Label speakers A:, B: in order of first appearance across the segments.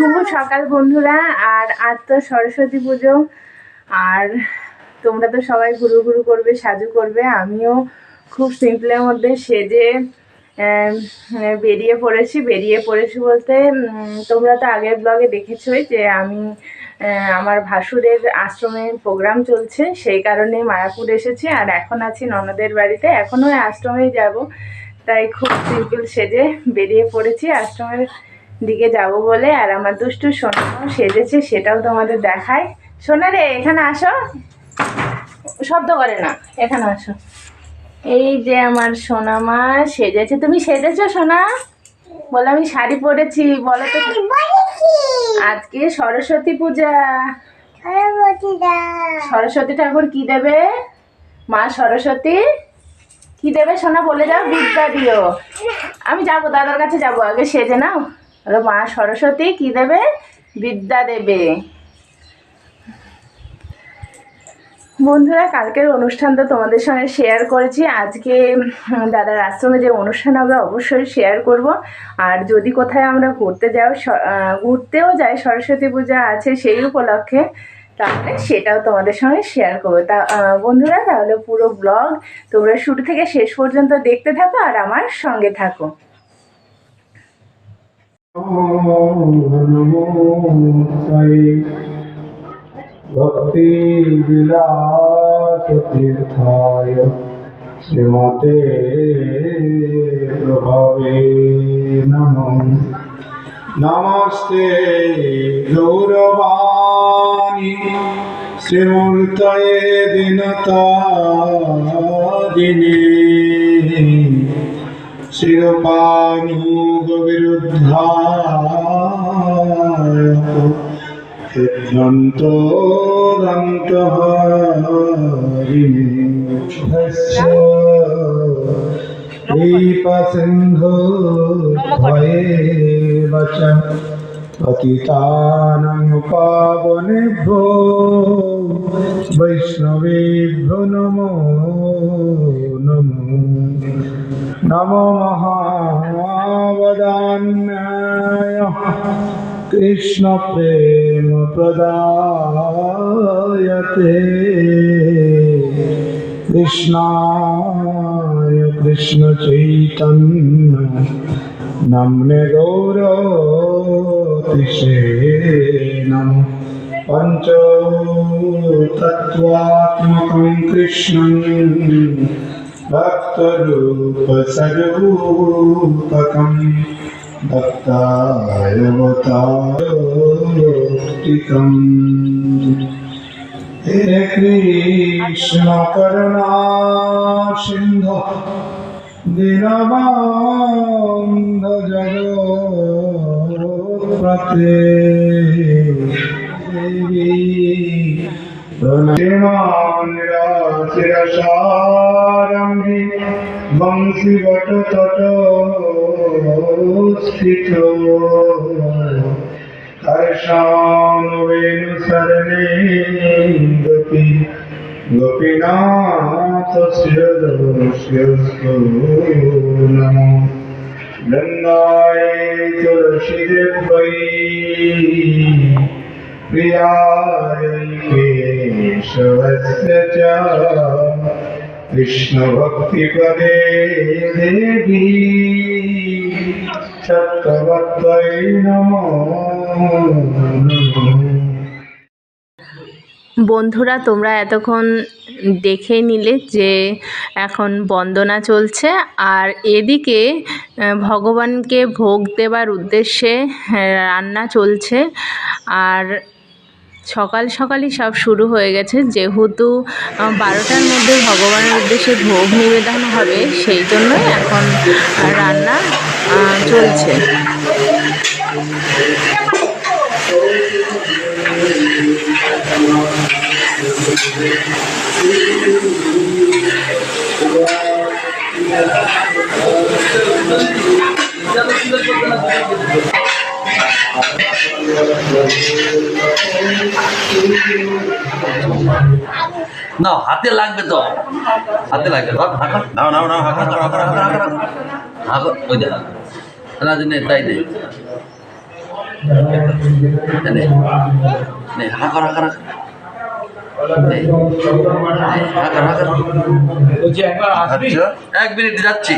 A: শুভ সকাল বন্ধুরা। আর আজ তো সরস্বতী পুজো, আর তোমরা তো সবাই ঘুরু ঘুরু করবে, সাজু করবে। আমিও খুব সিম্পলের মধ্যে সেজে বেরিয়ে পড়েছি বলতে তোমরা তো আগের ব্লগে দেখেছোই যে আমি আমার ভাসুরের আশ্রমে প্রোগ্রাম চলছে, সেই কারণে মায়াপুর এসেছি। আর এখন আছি ননদের বাড়িতে, এখনও আশ্রমেই যাব, তাই খুব সিম্পল সেজে বেরিয়ে পড়েছি আশ্রমের দিকে যাব বলে। আর আমার দুষ্টু সোনাও সেজেছে, সেটাও তোমাদের দেখায়। সোনা রে, এখানে আসো, শব্দ করে না, এখানে আসো। এই যে আমার সোনা মা সেজেছে। তুমি সেজেছো সোনা? বলো আমি শাড়ি পরেছি। বলো তো, আজকে সরস্বতী পূজা। সরস্বতী ঠাকুর কি দেবে? মা সরস্বতী কি দেবে সোনা? বলে যাও। বিদ্যা দিও। আমি যাবো, দাদার কাছে যাবো, আগে সেজে নাও। মা সরস্বতী কি দেবে? বিদ্যা দেবে। বন্ধুরা, কালকের অনুষ্ঠান তো তোমাদের সঙ্গে শেয়ার করেছি। আজকে দাদার আশ্রমে যে অনুষ্ঠান হবে অবশ্যই শেয়ার করব। আর যদি কোথায় আমরা ঘুরতেও যাই, সরস্বতী পূজা আছে সেই উপলক্ষে, তাহলে সেটাও তোমাদের সঙ্গে শেয়ার করবো। তা বন্ধুরা, তাহলে পুরো ব্লগ তোমরা শুরু থেকে শেষ পর্যন্ত দেখতে থাকো আর আমার সঙ্গে থাকো।
B: भक्ति विलास तीर्थाय श्रीमते प्रभवे नमः। नमस्ते गौरवाणी श्रीमूर्तये दीनतारिणे शिरपानुगविरुद्धाय सिंधु भयेव च पतितानां पावनेभ्यो वैष्णवेभ्यो नमो नमो। नमो महावदान्याय कृष्ण प्रेम प्रदायते कृष्णाय कृष्ण चैतन्य नाम्ने गौरतिसे नमः। पंचतत्वात्मकं कृष्णं भक्तरूपसरूपकं भक्तायवतारतिकम्। हे कृष्ण करुणा सिंधु दीनबन्धु जगत्पते प्रणतिमानिराशिरसारम्भि वंशीवटतटस्थितो हर्षानुवेणुसरणे गोपीनाथस्य दर्शयस्तु नमो। वृन्दाय तुलसीदेवै प्रियाय केशवस्य च कृष्णभक्तिपदे देवी सत्त्ववत्त्वै नमो नमः।
A: বন্ধুরা, তোমরা এতক্ষণ দেখে নিলে যে এখন বন্দনা চলছে, আর এদিকে ভগবানকে ভোগ দেবার উদ্দেশ্যে রান্না চলছে। আর সকাল সকালই সব শুরু হয়ে গেছে, যেহেতু 12টার মধ্যে ভগবানের উদ্দেশ্যে ভোগ নিবেদন হবে, সেই জন্যই এখন রান্না চলছে।
C: না, হাতে লাগবে তো, হাতে লাগবে। নাও নাও নাও, হাঁকা হাঁকা হাঁকা হাঁকা হাঁকা হাঁকা, ওই দেখা রাজনে তাই দে। নে নে হা কর হা কর নে হা কর হা কর আচ্ছা 1 মিনিট যাচ্ছি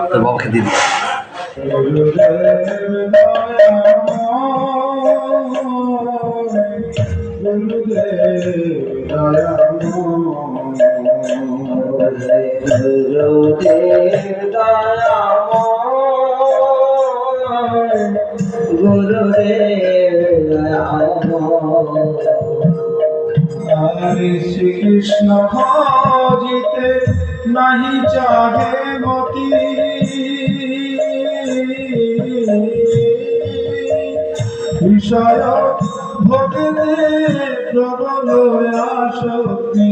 C: তোর বাবাকে দিদি
B: শ্রী কৃষ্ণ ভজিতে নাহি চাহে মতি বিষয় ভোগেতে প্রবল আসক্তি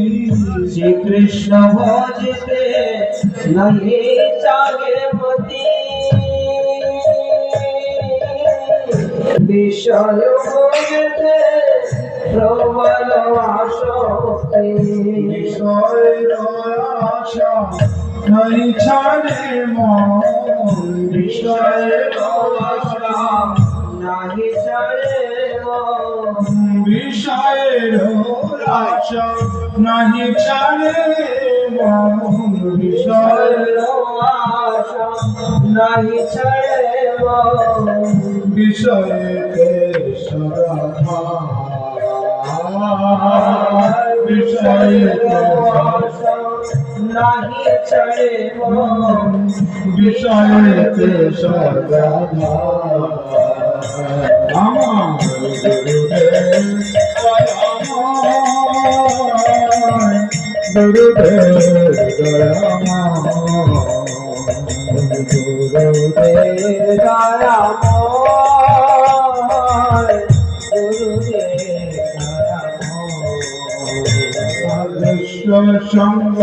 D: শ্রীকৃষ্ণ ভজিতে নাহি চাহে মতি বিষয় ভোগেতে প্রবল আসক্তি
B: বিষয়ের আশা নাই ছাড়ে মন বিষয়ের আশা
D: নাহি ছাড়ে
B: বিষয়ের আশা নাহি ছাড়ে মন বিষয়ের
D: আশা নাহি ছাড়ে
B: বিষয়েতে সদা বিষয়েতে
D: নাহি ছাড়ে
B: বিষয়েতে সদা আমার গুরুদেব সঙ্গ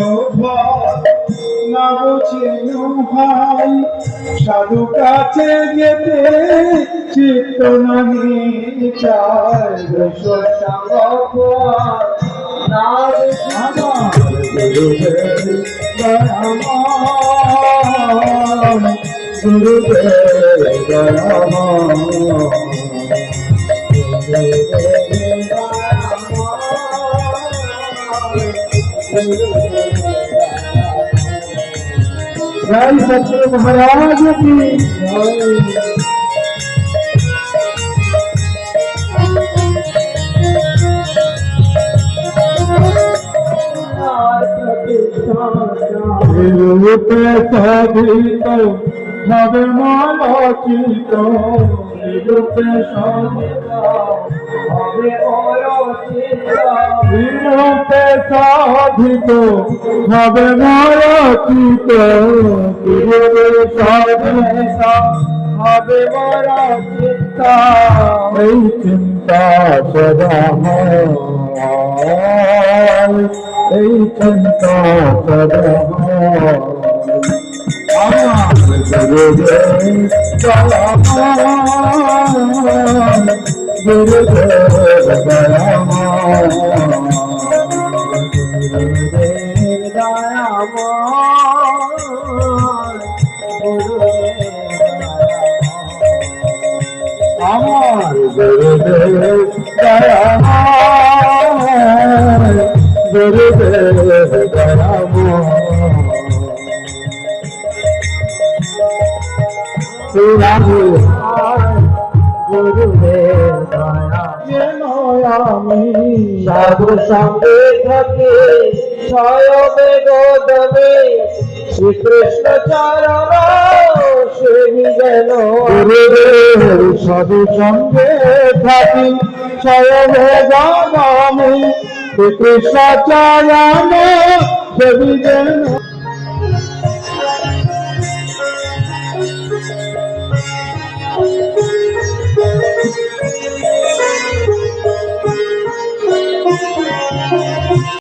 B: না বুঝিনু ভাই সাধু কাছে যেতে চিত্ত নাহি চায় সঙ্গ
D: না
B: जय सत्य महाराज की रूप साधित भव मालोचित रूप साधित रूप साधित भव मालोचित रूप साधित भव मालोचित चिंता सदा এই চিন্তা সদা আমার গুরুদেব দয়াময় গুরুদেব দয়াময় গুরুদেব দয়াময় আমার গুরুদেব দয়াময় গুরুদেব দয়াময় গুরুদেব দয়াময়
D: সাধু সঙ্গে থাকে ছয়বে গোদমে শ্রীকৃষ্ণ চরণ সেই যেন
B: গুরুদেব সাধু সঙ্গে থাকি স্বয়ং গামি কৃষ্ণ চরণ সেবি যেন